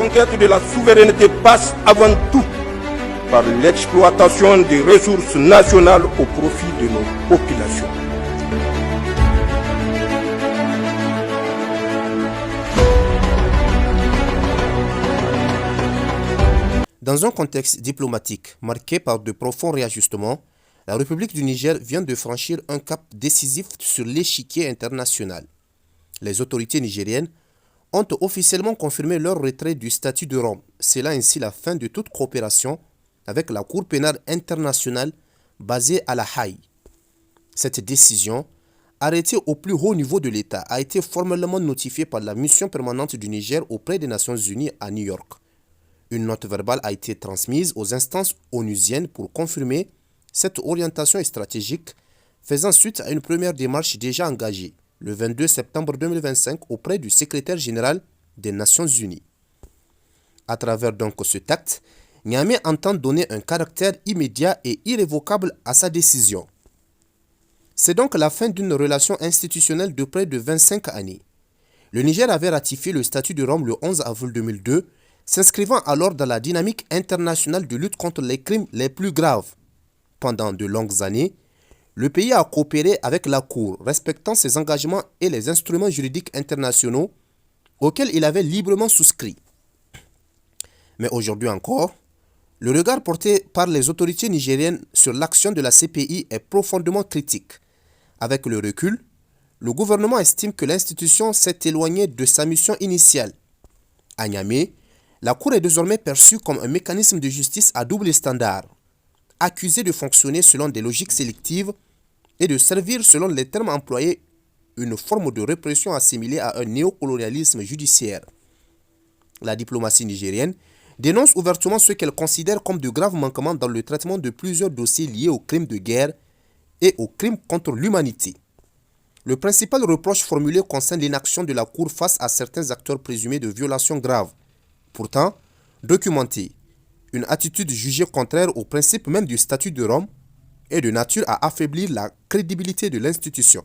conquête de la souveraineté passe avant tout par l'exploitation des ressources nationales au profit de nos populations. Dans un contexte diplomatique marqué par de profonds réajustements, la République du Niger vient de franchir un cap décisif sur l'échiquier international. Les autorités nigériennes ont officiellement confirmé leur retrait du statut de Rome, scellant ainsi la fin de toute coopération avec la Cour pénale internationale basée à La Haye. Cette décision, arrêtée au plus haut niveau de l'État, a été formellement notifiée par la mission permanente du Niger auprès des Nations Unies à New York. Une note verbale a été transmise aux instances onusiennes pour confirmer cette orientation stratégique, faisant suite à une première démarche déjà engagée le 22 septembre 2025 auprès du secrétaire général des Nations Unies. À travers donc cet acte, Niamey entend donner un caractère immédiat et irrévocable à sa décision. C'est donc la fin d'une relation institutionnelle de près de 25 années. Le Niger avait ratifié le statut de Rome le 11 avril 2002, s'inscrivant alors dans la dynamique internationale de lutte contre les crimes les plus graves. Pendant de longues années, le pays a coopéré avec la Cour, respectant ses engagements et les instruments juridiques internationaux auxquels il avait librement souscrit. Mais aujourd'hui encore, le regard porté par les autorités nigériennes sur l'action de la CPI est profondément critique. Avec le recul, le gouvernement estime que l'institution s'est éloignée de sa mission initiale. À Niamey, la Cour est désormais perçue comme un mécanisme de justice à double standard, accusée de fonctionner selon des logiques sélectives et de servir, selon les termes employés, une forme de répression assimilée à un néocolonialisme judiciaire. La diplomatie nigérienne dénonce ouvertement ce qu'elle considère comme de graves manquements dans le traitement de plusieurs dossiers liés aux crimes de guerre et aux crimes contre l'humanité. Le principal reproche formulé concerne l'inaction de la Cour face à certains acteurs présumés de violations graves, pourtant documentés. Une attitude jugée contraire au principe même du statut de Rome est de nature à affaiblir la crédibilité de l'institution.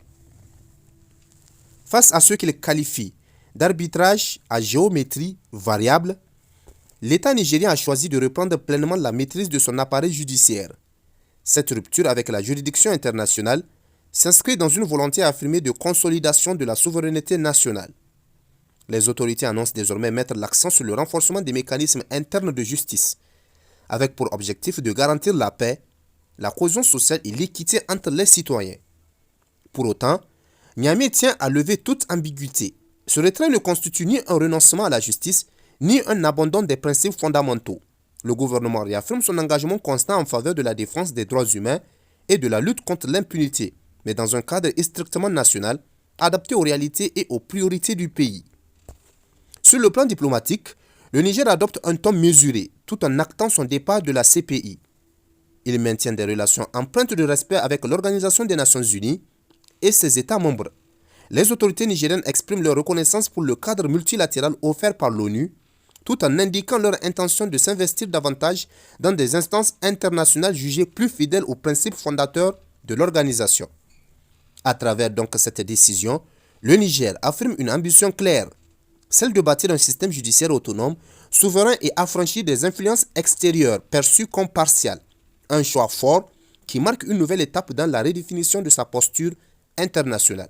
Face à ce qu'il qualifie d'arbitrage à géométrie variable, l'État nigérien a choisi de reprendre pleinement la maîtrise de son appareil judiciaire. Cette rupture avec la juridiction internationale s'inscrit dans une volonté affirmée de consolidation de la souveraineté nationale. Les autorités annoncent désormais mettre l'accent sur le renforcement des mécanismes internes de justice, avec pour objectif de garantir la paix, la cohésion sociale et l'équité entre les citoyens. Pour autant, Niamey tient à lever toute ambiguïté. Ce retrait ne constitue ni un renoncement à la justice, ni un abandon des principes fondamentaux. Le gouvernement réaffirme son engagement constant en faveur de la défense des droits humains et de la lutte contre l'impunité, mais dans un cadre strictement national, adapté aux réalités et aux priorités du pays. Sur le plan diplomatique, le Niger adopte un ton mesuré, tout en actant son départ de la CPI. Il maintient des relations empreintes de respect avec l'Organisation des Nations Unies et ses États membres. Les autorités nigériennes expriment leur reconnaissance pour le cadre multilatéral offert par l'ONU, tout en indiquant leur intention de s'investir davantage dans des instances internationales jugées plus fidèles aux principes fondateurs de l'organisation. À travers donc cette décision, le Niger affirme une ambition claire, celle de bâtir un système judiciaire autonome, souverain et affranchi des influences extérieures perçues comme partiales. Un choix fort qui marque une nouvelle étape dans la redéfinition de sa posture internationale.